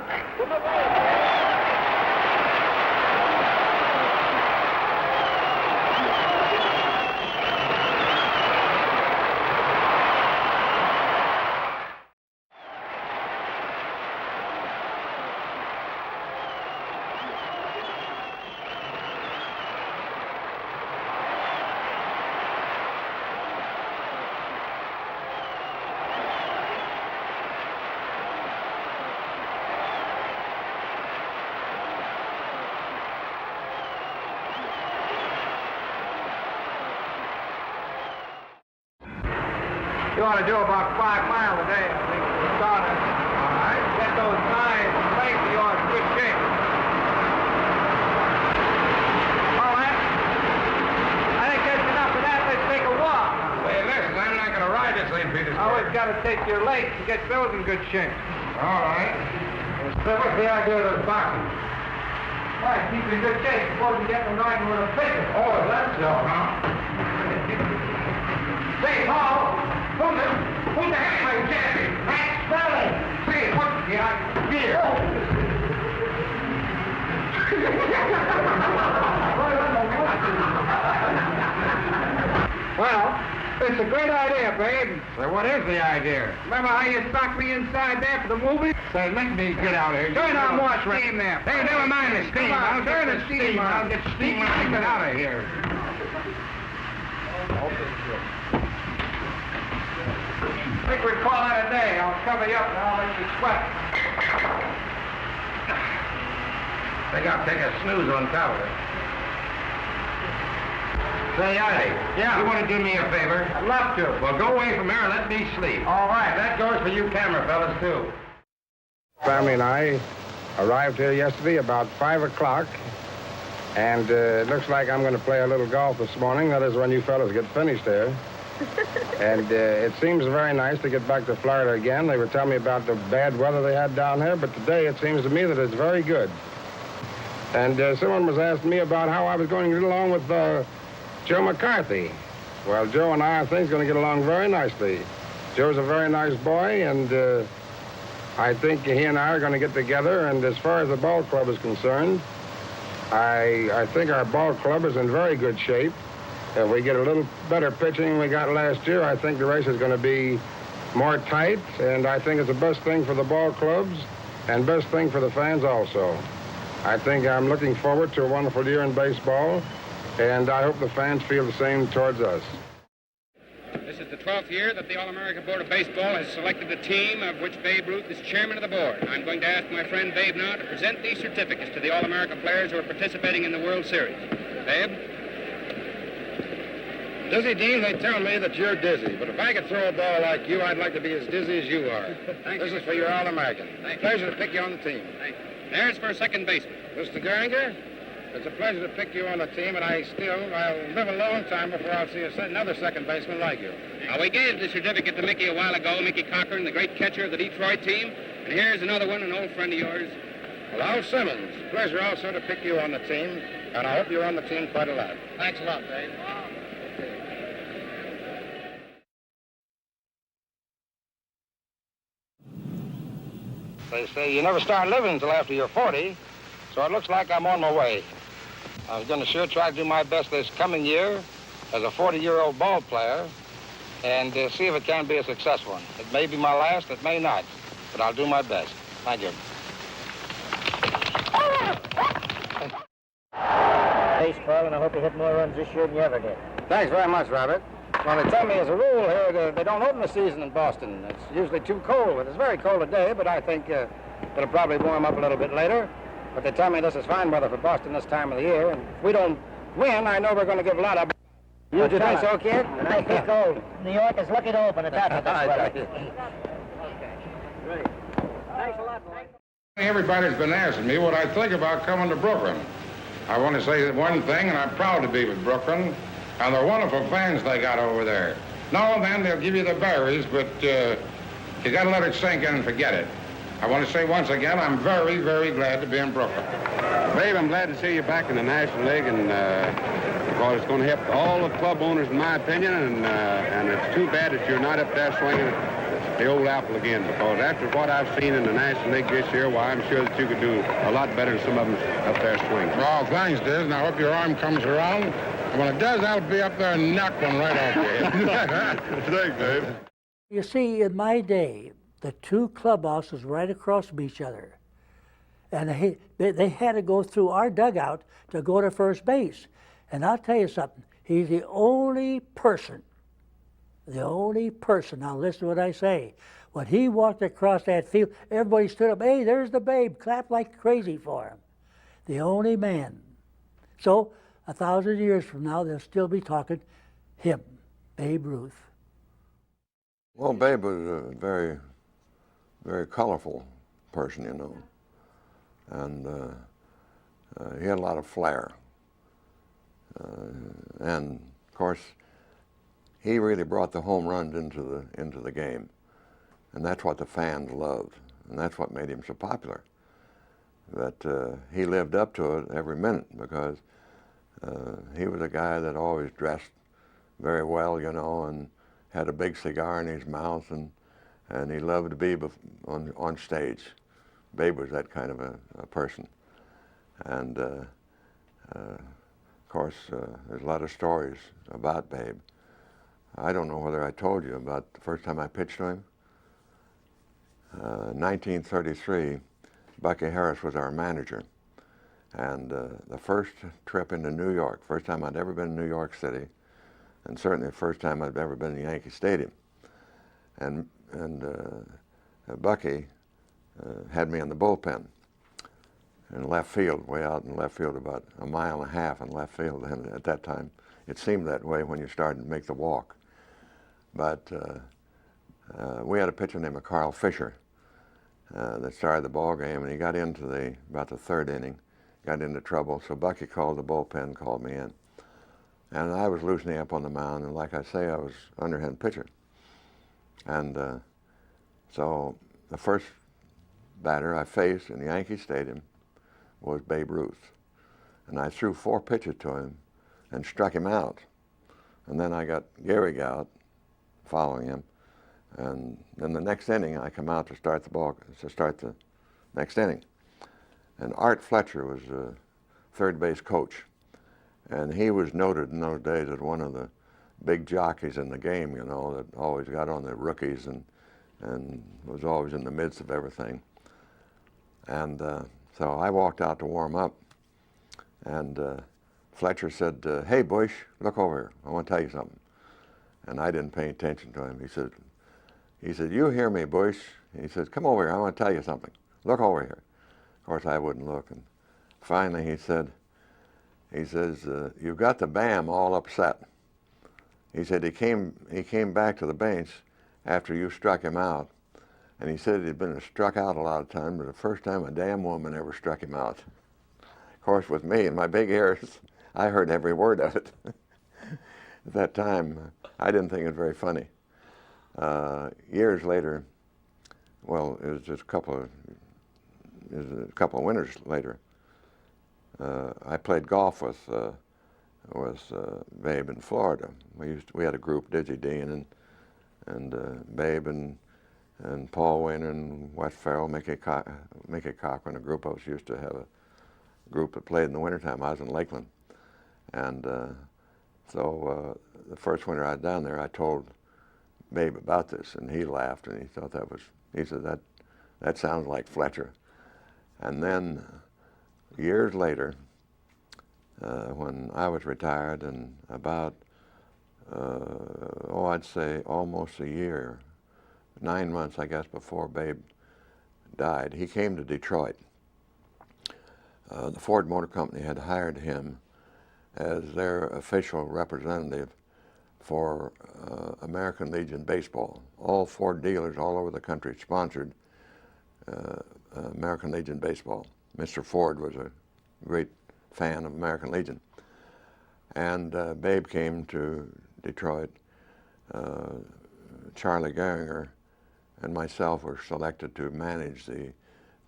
You ought to do about 5 miles a day, I think, for starters. All right. Get those knives and legs of yours in good shape. All right. I think that's enough of that. Let's take a walk. Hey, listen, I'm not going to ride this St. Petersburg. Always got to take your legs to get those in good shape. All right. So what's the idea of those boxes? Why, keep in good shape. Suppose you get them riding with a pitcher. Oh, that's so, huh? Say, Paul. Who the heck are you champion? Max Belly. Say, what's the idea? Well, it's a great idea, babe. So what is the idea? Remember how you socked me inside there for the movie? Say, let me get out of here. Turn on wash steam there. Hey, never mind the steam. I'll turn the steam on. I'll get steam when I get out of here. I think we'd call that a day. I'll cover you up and I'll make you sweat. I think I'll take a snooze on top of it. Say, Artie. Yeah? You want to do me a favor? I'd love to. Well, go away from here and let me sleep. All right. That goes for you camera fellas, too. Family and I arrived here yesterday about 5 o'clock. And it looks like I'm going to play a little golf this morning. That is when you fellas get finished here. And it seems very nice to get back to Florida again. They were telling me about the bad weather they had down here, but today it seems to me that it's very good. And someone was asking me about how I was going to get along with Joe McCarthy. Well, Joe and I think, going to get along very nicely. Joe's a very nice boy, and I think he and I are going to get together. And as far as the ball club is concerned, I think our ball club is in very good shape. If we get a little better pitching than we got last year, I think the race is going to be more tight, and I think it's the best thing for the ball clubs and best thing for the fans also. I think I'm looking forward to a wonderful year in baseball, and I hope the fans feel the same towards us. This is the 12th year that the All-American Board of Baseball has selected a team of which Babe Ruth is chairman of the board. I'm going to ask my friend Babe now to present these certificates to the All-American players who are participating in the World Series. Babe? Dizzy Dean, they tell me that you're dizzy, but if I could throw a ball like you, I'd like to be as dizzy as you are. This is for your All-American. Pleasure to pick you on the team. There's for second baseman. Mr. Geringer, it's a pleasure to pick you on the team, and I'll live a long time before I'll see another second baseman like you. Now, we gave the certificate to Mickey a while ago, Mickey Cochran, the great catcher of the Detroit team, And here's another one, an old friend of yours. Well, Al Simmons, pleasure also to pick you on the team, and I hope you run the team quite a lot. Thanks a lot, Dave. They say you never start living until after you're 40, so it looks like I'm on my way. I'm going to sure try to do my best this coming year as a 40-year-old ball player and see if it can be a successful one. It may be my last, it may not, but I'll do my best. Thank you. Baseball, and I hope you hit more runs this year than you ever did. Thanks very much, Robert. Well, they tell me as a rule here they don't open the season in Boston. It's usually too cold. It's very cold today, but I think it'll probably warm up a little bit later. But they tell me this is fine weather for Boston this time of the year, and if we don't win, I know we're going to give a lot of... You think so, kid? It might be cold. New York is lucky to open it out with this weather. Great. Thanks a lot, boy. Everybody's been asking me what I think about coming to Brooklyn. I want to say one thing, and I'm proud to be with Brooklyn, and the wonderful fans they got over there. Now and then they'll give you the berries, but you got to let it sink in and forget it. I want to say once again, I'm very, very glad to be in Brooklyn. Babe, I'm glad to see you back in the National League, and because it's going to help all the club owners, in my opinion, and it's too bad that you're not up there swinging the old apple again, because after what I've seen in the National League this year, well, I'm sure that you could do a lot better than some of them up there swinging. Well, thanks, Diz, and I hope your arm comes around. And when it does, I'll be up there and knock one right off your head. Thanks, Dave. You see, in my day, the two clubhouses right across from each other, and they had to go through our dugout to go to first base. And I'll tell you something, he's the only person, now listen to what I say, when he walked across that field, everybody stood up, hey, there's the Babe, clapped like crazy for him. The only man. So, 1,000 years from now, they'll still be talking him, Babe Ruth. Well, Babe was a very, very colorful person, you know, and he had a lot of flair. And of course, he really brought the home runs into the game, and that's what the fans loved, and that's what made him so popular. That he lived up to it every minute, because he was a guy that always dressed very well, you know, and had a big cigar in his mouth, and he loved to be on stage. Babe was that kind of a person, and of course, there's a lot of stories about Babe. I don't know whether I told you about the first time I pitched to him. 1933, Bucky Harris was our manager. And the first trip into New York, first time I'd ever been in New York City, and certainly the first time I'd ever been in Yankee Stadium. And Bucky had me in the bullpen in left field, way out in left field, about 1.5 miles in left field. And at that time, it seemed that way when you started to make the walk. But we had a pitcher named Carl Fisher that started the ball game, and he got into about the third inning, got into trouble. So Bucky called the bullpen, called me in, and I was loosening up on the mound. And like I say, I was underhand pitcher, and so the first batter I faced in Yankee Stadium was Babe Ruth, and I threw 4 pitches to him and struck him out. And then I got Gehrig out following him, and then the next inning I come out to start the next inning. And Art Fletcher was the third base coach, and he was noted in those days as one of the big jockeys in the game, you know, that always got on the rookies and was always in the midst of everything. And so I walked out to warm up, and Fletcher said, hey, Bush, look over here. I want to tell you something. And I didn't pay attention to him. He said, you hear me, Bush? He said, come over here. I want to tell you something. Look over here. Of course, I wouldn't look. And finally, he says, you've got the Bam all upset. He said he came back to the bench after you struck him out. And he said he'd been struck out a lot of times, but the first time a damn woman ever struck him out. Of course, with me and my big ears, I heard every word of it. At that time, I didn't think it was very funny. Years later, well, it was just a couple of winters later. I played golf with Babe in Florida. We had a group, Digi Dean and Babe and Paul Wayne and Wes Farrell, Mickey Cochran, a group of us used to have a group that played in the wintertime. I was in Lakeland. And so the first winter I was down there, I told Babe about this, and he laughed, and he thought he said, that sounds like Fletcher. And then years later, when I was retired, and about, I'd say almost a year, 9 months, I guess, before Babe died, he came to Detroit. The Ford Motor Company had hired him as their official representative for American Legion Baseball. All Ford dealers all over the country sponsored American Legion Baseball. Mr. Ford was a great fan of American Legion. And Babe came to Detroit. Charlie Gehringer and myself were selected to manage the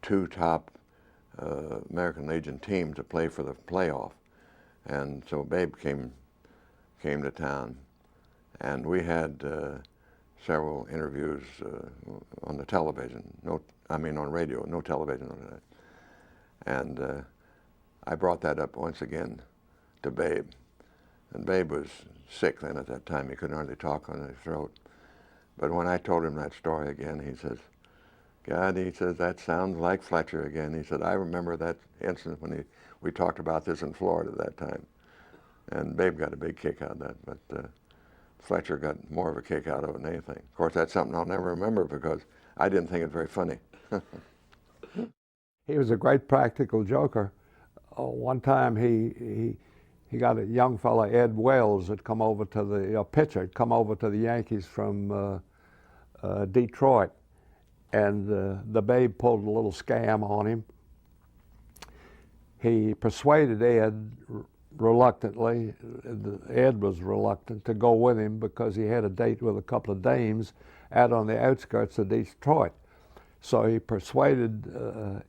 two top American Legion teams to play for the playoff. And so Babe came to town, and we had several interviews on the television. On radio, no television on that. And I brought that up once again to Babe. And Babe was sick then at that time. He couldn't hardly talk on his throat. But when I told him that story again, he says, God, he says, that sounds like Fletcher again. He said, I remember that incident when we talked about this in Florida that time. And Babe got a big kick out of that, but Fletcher got more of a kick out of it than anything. Of course, that's something I'll never remember because I didn't think it very funny. He was a great practical joker. One time he got a young fella, Ed Wells, had come over to the pitcher, had come over to the Yankees from Detroit, and the Babe pulled a little scam on him. He persuaded Ed reluctantly. Ed was reluctant to go with him because he had a date with a couple of dames out on the outskirts of Detroit. So he persuaded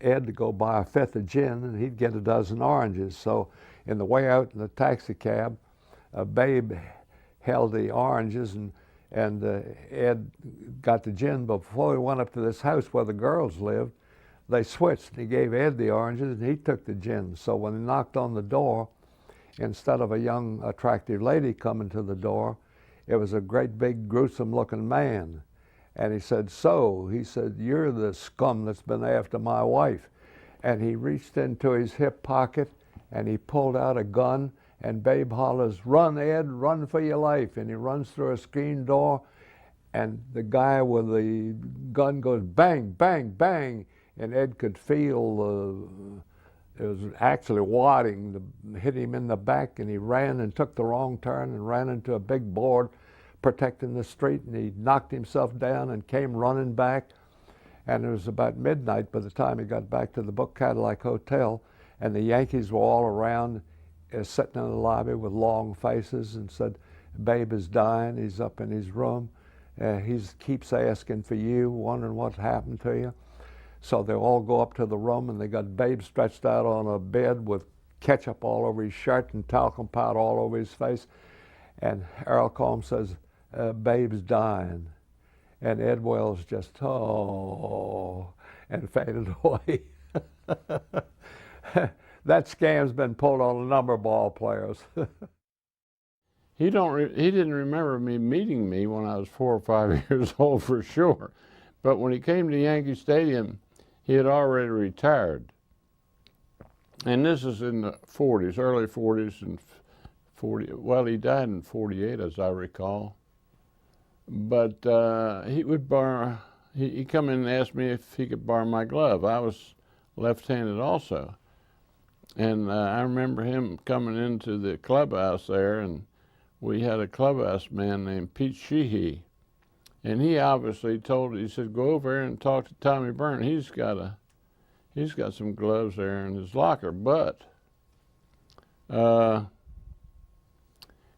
Ed to go buy a fifth of gin and he'd get a dozen oranges. So in the way out in the taxi cab, Babe held the oranges and Ed got the gin. But before he went up to this house where the girls lived, they switched. He gave Ed the oranges and he took the gin. So when he knocked on the door, instead of a young, attractive lady coming to the door, it was a great big gruesome looking man. And he said, he said, you're the scum that's been after my wife. And he reached into his hip pocket and he pulled out a gun, and Babe hollers, run, Ed, run for your life. And he runs through a screen door, and the guy with the gun goes bang, bang, bang. And Ed could feel it was actually wadding, hit him in the back, and he ran and took the wrong turn and ran into a big board protecting the street, and he knocked himself down and came running back. And it was about midnight by the time he got back to the Book Cadillac Hotel, and the Yankees were all around sitting in the lobby with long faces and said, Babe is dying, he's up in his room, he keeps asking for you, wondering what happened to you. So they all go up to the room, and they got Babe stretched out on a bed with ketchup all over his shirt and talcum powder all over his face. And Earl Combs says, Babe's dying. And Ed Wells just, and faded away. That scam's been pulled on a number of ball players. He didn't remember meeting me when I was 4 or 5 years old for sure. But when he came to Yankee Stadium, he had already retired. And this is in the 40s, early 40s and 40. Well, he died in 48, as I recall. But he would borrow, he come in and asked me if he could borrow my glove. I was left-handed also. And I remember him coming into the clubhouse there, and we had a clubhouse man named Pete Sheehy. And he obviously he said, go over there and talk to Tommy Byrne. He's got some gloves there in his locker. But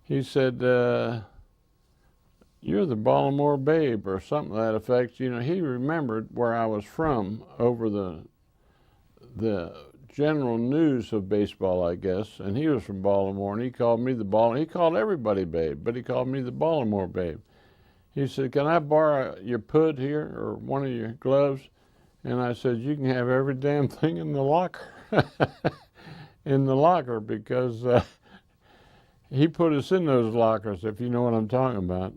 he said, "You're the Baltimore Babe," or something to that effect. You know, he remembered where I was from over the general news of baseball, I guess, and he was from Baltimore, and he called me he called everybody Babe, but he called me the Baltimore Babe. He said, "Can I borrow your put here, or one of your gloves?" And I said, "You can have every damn thing in the locker." In the locker, because he put us in those lockers, if you know what I'm talking about.